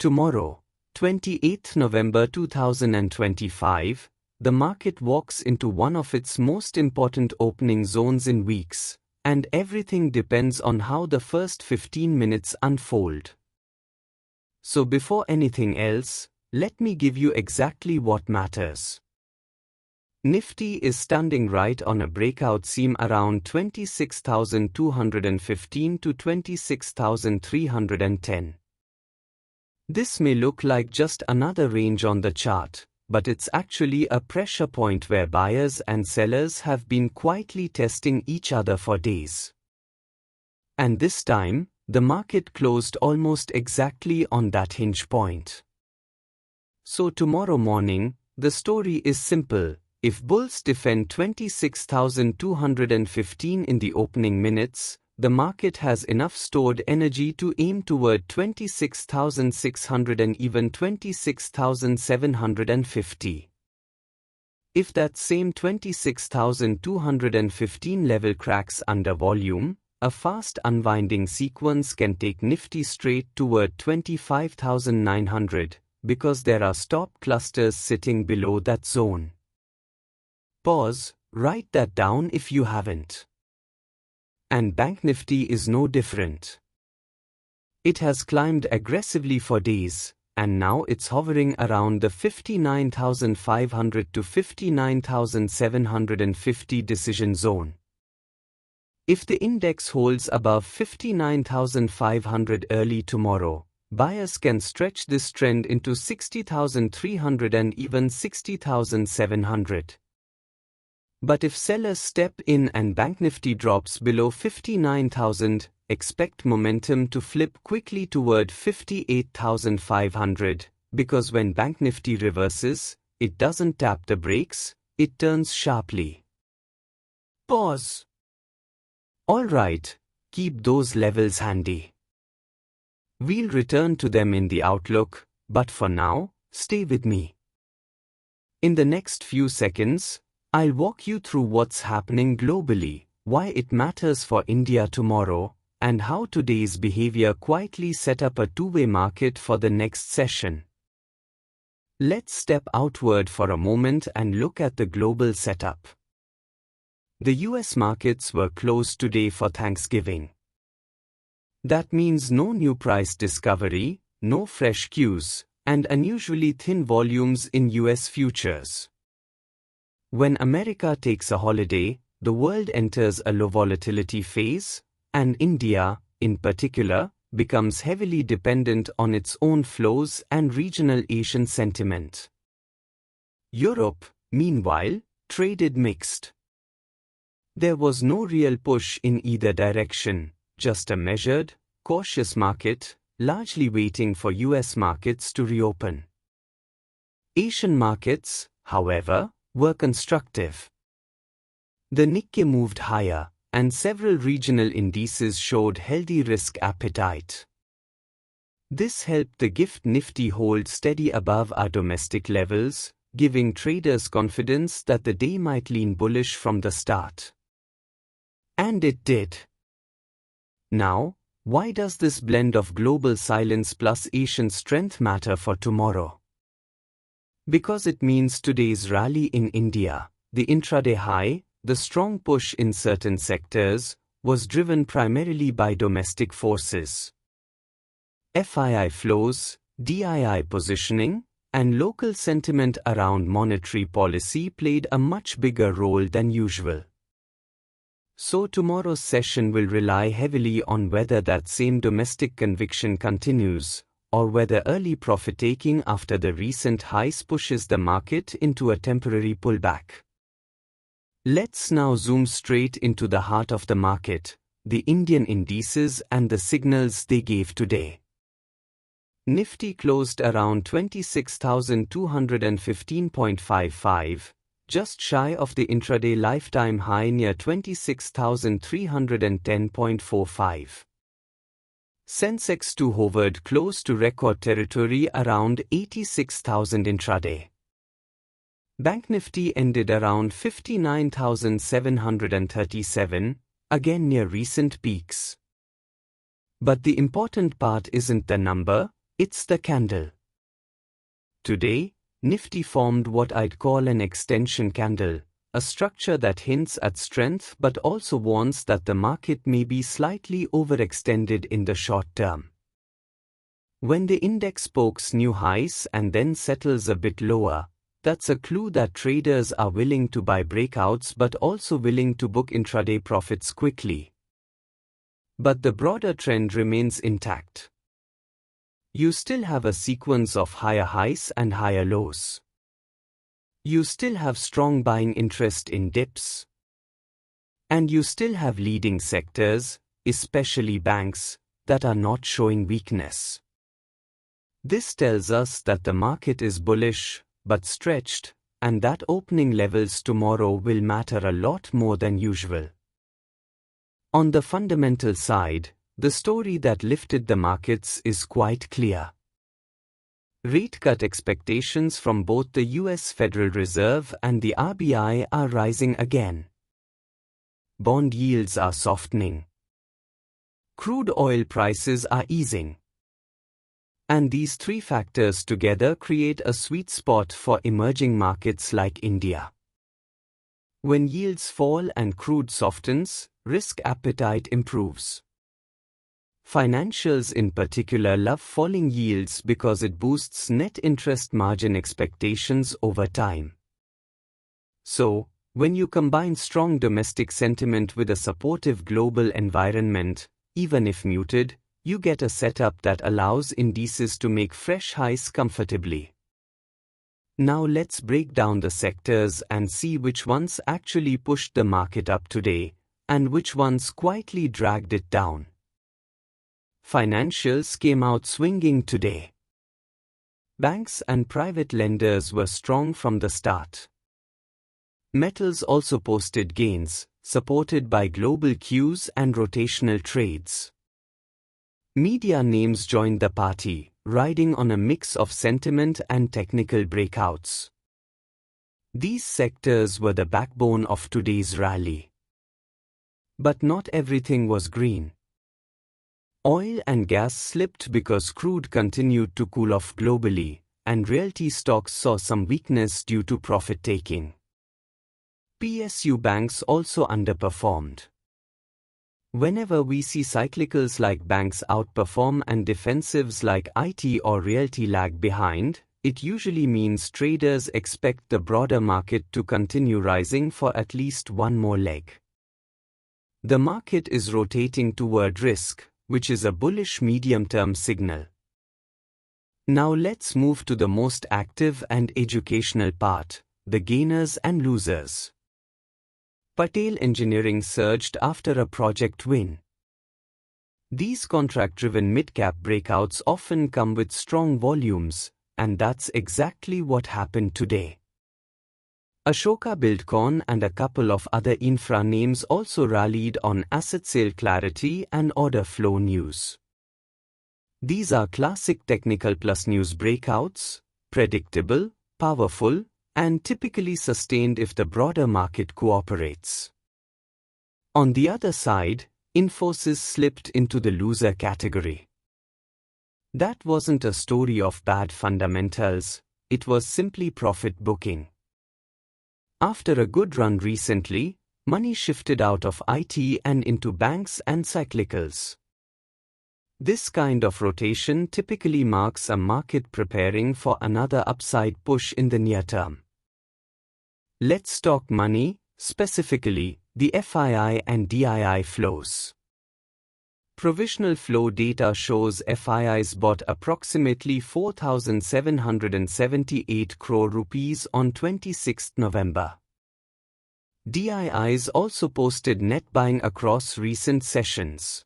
Tomorrow, 28th November 2025, the market walks into one of its most important opening zones in weeks, and everything depends on how the first 15 minutes unfold. So before anything else, let me give you exactly what matters. Nifty is standing right on a breakout seam around 26,215 to 26,310. This may look like just another range on the chart, but it's actually a pressure point where buyers and sellers have been quietly testing each other for days. And this time, the market closed almost exactly on that hinge point. So tomorrow morning, the story is simple. If bulls defend 26,215 in the opening minutes, the market has enough stored energy to aim toward 26,600 and even 26,750. If that same 26,215 level cracks under volume, a fast unwinding sequence can take Nifty straight toward 25,900, because there are stop clusters sitting below that zone. Pause, write that down if you haven't. And BankNifty is no different. It has climbed aggressively for days, and now it's hovering around the 59,500 to 59,750 decision zone. If the index holds above 59,500 early tomorrow, buyers can stretch this trend into 60,300 and even 60,700. But if sellers step in and BankNifty drops below 59,000, expect momentum to flip quickly toward 58,500, because when BankNifty reverses, it doesn't tap the brakes, it turns sharply. Pause. Alright, keep those levels handy. We'll return to them in the outlook, but for now, stay with me. In the next few seconds, I'll walk you through what's happening globally, why it matters for India tomorrow, and how today's behavior quietly set up a two-way market for the next session. Let's step outward for a moment and look at the global setup. The US markets were closed today for Thanksgiving. That means no new price discovery, no fresh cues, and unusually thin volumes in US futures. When America takes a holiday, the world enters a low volatility phase, and India, in particular, becomes heavily dependent on its own flows and regional Asian sentiment. Europe, meanwhile, traded mixed. There was no real push in either direction, just a measured, cautious market, largely waiting for US markets to reopen. Asian markets, however, were constructive. The Nikkei moved higher, and several regional indices showed healthy risk appetite. This helped the gift Nifty hold steady above our domestic levels, giving traders confidence that the day might lean bullish from the start. And it did. Now, why does this blend of global silence plus Asian strength matter for tomorrow? Because it means today's rally in India, the intraday high, the strong push in certain sectors, was driven primarily by domestic forces. FII flows, DII positioning, and local sentiment around monetary policy played a much bigger role than usual. So tomorrow's session will rely heavily on whether that same domestic conviction continues, or whether early profit-taking after the recent highs pushes the market into a temporary pullback. Let's now zoom straight into the heart of the market, the Indian indices and the signals they gave today. Nifty closed around 26,215.55, just shy of the intraday lifetime high near 26,310.45. Sensex 2 hovered close to record territory around 86,000 intraday. BankNifty ended around 59,737, again near recent peaks. But the important part isn't the number, It's the candle. Today, Nifty formed what I'd call an extension candle, a structure that hints at strength but also warns that the market may be slightly overextended in the short term. When the index pokes new highs and then settles a bit lower, that's a clue that traders are willing to buy breakouts but also willing to book intraday profits quickly. But the broader trend remains intact. You still have a sequence of higher highs and higher lows. You still have strong buying interest in dips. And you still have leading sectors, especially banks, that are not showing weakness. This tells us that the market is bullish, but stretched, and that opening levels tomorrow will matter a lot more than usual. On the fundamental side, the story that lifted the markets is quite clear. Rate cut expectations from both the US Federal Reserve and the RBI are rising again. Bond yields are softening. Crude oil prices are easing. And these three factors together create a sweet spot for emerging markets like India. When yields fall and crude softens, risk appetite improves. Financials in particular love falling yields because it boosts net interest margin expectations over time. So, when you combine strong domestic sentiment with a supportive global environment, even if muted, you get a setup that allows indices to make fresh highs comfortably. Now let's break down the sectors and see which ones actually pushed the market up today, and which ones quietly dragged it down. Financials came out swinging today. Banks and private lenders were strong from the start. Metals also posted gains, supported by global cues and rotational trades. Media names joined the party, riding on a mix of sentiment and technical breakouts. These sectors were the backbone of today's rally. But not everything was green. Oil and gas slipped because crude continued to cool off globally, and realty stocks saw some weakness due to profit-taking. PSU banks also underperformed. Whenever we see cyclicals like banks outperform and defensives like IT or realty lag behind, it usually means traders expect the broader market to continue rising for at least one more leg. The market is rotating toward risk, which is a bullish medium-term signal. Now let's move to the most active and educational part, the gainers and losers. Patel Engineering surged after a project win. These contract-driven mid-cap breakouts often come with strong volumes, and that's exactly what happened today. Ashoka Buildcon and a couple of other infra names also rallied on asset sale clarity and order flow news. These are classic technical plus news breakouts, predictable, powerful, and typically sustained if the broader market cooperates. On the other side, Infosys slipped into the loser category. That wasn't a story of bad fundamentals, it was simply profit booking. After a good run recently, money shifted out of IT and into banks and cyclicals. This kind of rotation typically marks a market preparing for another upside push in the near term. Let's talk money, specifically the FII and DII flows. Provisional flow data shows FIIs bought approximately 4,778 crore rupees on 26 November. DIIs also posted net buying across recent sessions.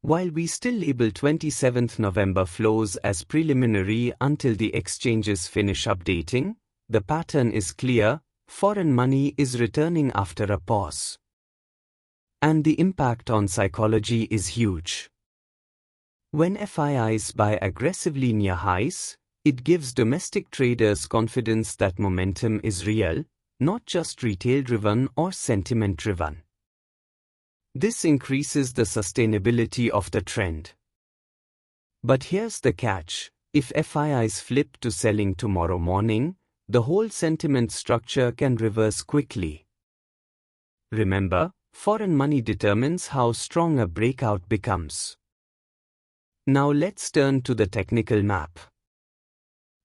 While we still label 27 November flows as preliminary until the exchanges finish updating, the pattern is clear: foreign money is returning after a pause. And the impact on psychology is huge. When FIIs buy aggressively near highs, it gives domestic traders confidence that momentum is real, not just retail-driven or sentiment-driven. This increases the sustainability of the trend. But here's the catch: if FIIs flip to selling tomorrow morning, the whole sentiment structure can reverse quickly. Remember, foreign money determines how strong a breakout becomes. Now let's turn to the technical map.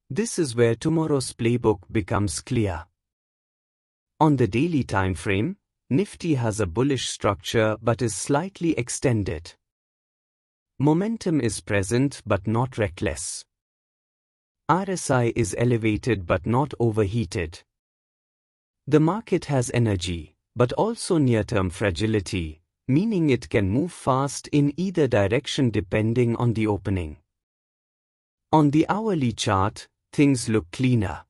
This is where tomorrow's playbook becomes clear. On the daily time frame, Nifty has a bullish structure but is slightly extended. Momentum is present but not reckless. RSI is elevated but not overheated. The market has energy, but also near-term fragility, meaning it can move fast in either direction depending on the opening. On the hourly chart, things look cleaner.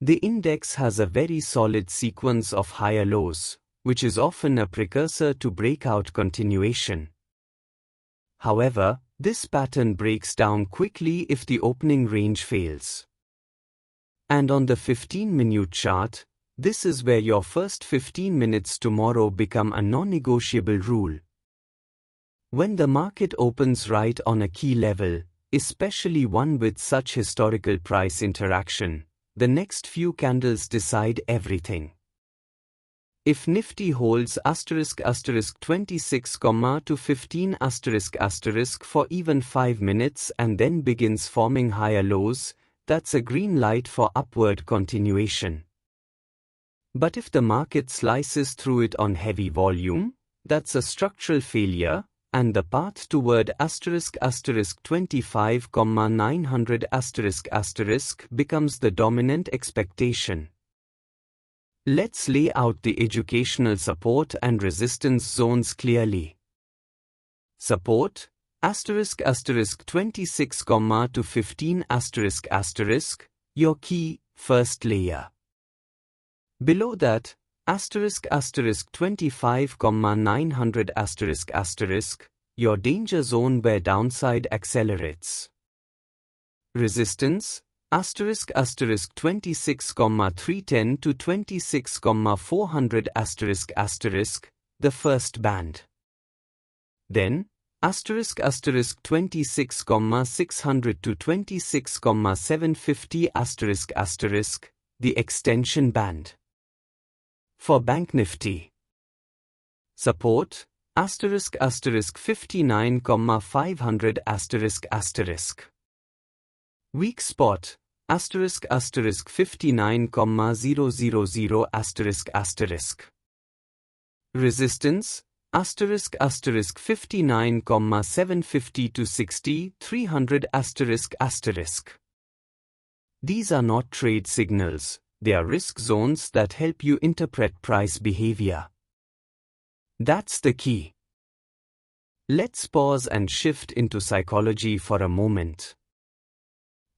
The index has a very solid sequence of higher lows, which is often a precursor to breakout continuation. However, this pattern breaks down quickly if the opening range fails. And on the 15-minute chart, this is where your first 15 minutes tomorrow become a non-negotiable rule. When the market opens right on a key level, especially one with such historical price interaction, the next few candles decide everything. If Nifty holds **26, to 15 ** for even 5 minutes and then begins forming higher lows, that's a green light for upward continuation. But if the market slices through it on heavy volume, that's a structural failure, and the path toward **25, 900 * becomes the dominant expectation. Let's lay out the educational support and resistance zones clearly. Support, **26, to 15 **, your key, first layer. Below that, **25, 900 **, your danger zone where downside accelerates. Resistance, *26, 310 to 26, 400 **, the first band. Then, *26, 600 to 26, 750 **, the extension band. For BankNifty, support, *59, 500 **. Weak spot, *59, 000 **. Resistance, *59, 750 to 60, 300 **. These are not trade signals, they are risk zones that help you interpret price behavior. That's the key. Let's pause and shift into psychology for a moment.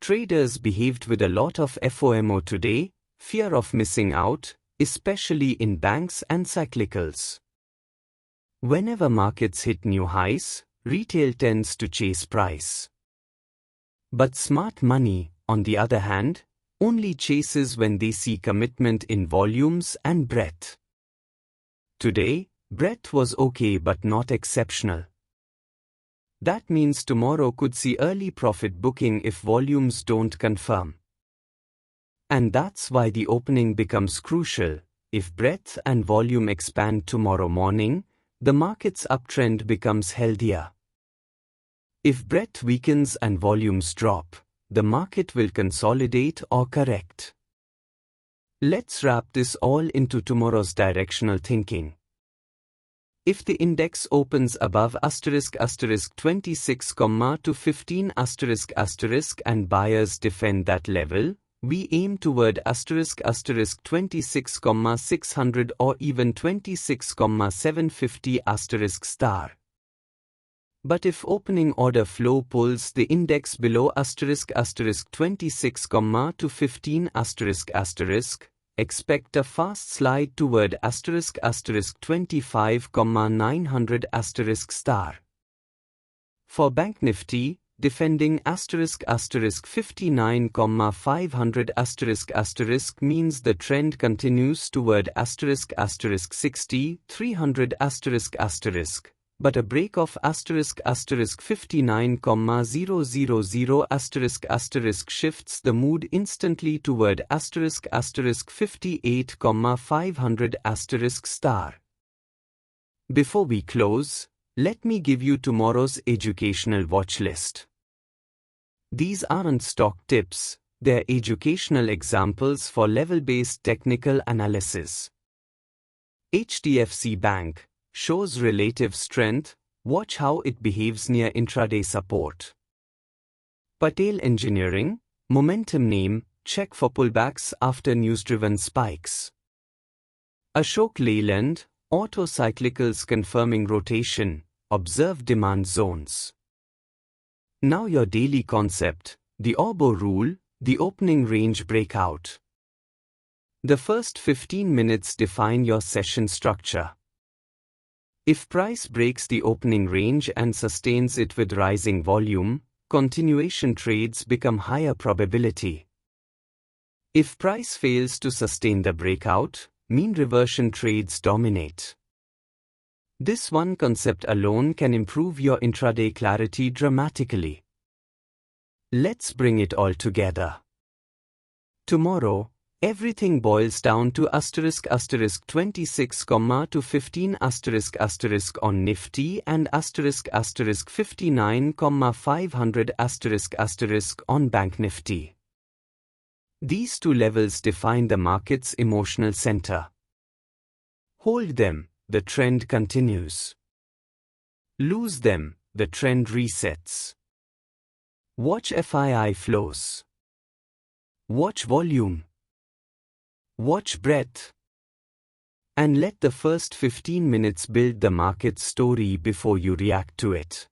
Traders behaved with a lot of FOMO today, fear of missing out, especially in banks and cyclicals. Whenever markets hit new highs, retail tends to chase price. But smart money, on the other hand, only chases when they see commitment in volumes and breadth. Today, breadth was okay but not exceptional. That means tomorrow could see early profit booking if volumes don't confirm. And that's why the opening becomes crucial. If breadth and volume expand tomorrow morning, the market's uptrend becomes healthier. If breadth weakens and volumes drop, the market will consolidate or correct. Let's wrap this all into tomorrow's directional thinking. If the index opens above *26, to 15 * and buyers defend that level, we aim toward *26, 600 or even 26, 750 *. But if opening order flow pulls the index below *26, to 15 *, expect a fast slide toward *25, 900 *. For BankNifty, defending *59, 500 * means the trend continues toward *60, 300 *, but a break of *59,000 shifts the mood instantly toward *58,500*. Before we close, let me give you tomorrow's educational watch list. These aren't stock tips, they're educational examples for level-based technical analysis. HDFC Bank shows relative strength, watch how it behaves near intraday support. Patel Engineering, momentum name, check for pullbacks after news-driven spikes. Ashok Leyland, auto cyclicals confirming rotation, observe demand zones. Now your daily concept, the Orbo rule, the opening range breakout. The first 15 minutes define your session structure. If price breaks the opening range and sustains it with rising volume, continuation trades become higher probability. If price fails to sustain the breakout, mean reversion trades dominate. This one concept alone can improve your intraday clarity dramatically. Let's bring it all together. Tomorrow, everything boils down to **26, to 15*** on Nifty and *59,500** on BankNifty. These two levels define the market's emotional center. Hold them, the trend continues. Lose them, the trend resets. Watch FII flows. Watch volume. Watch breadth. And let the first 15 minutes build the market story before you react to it.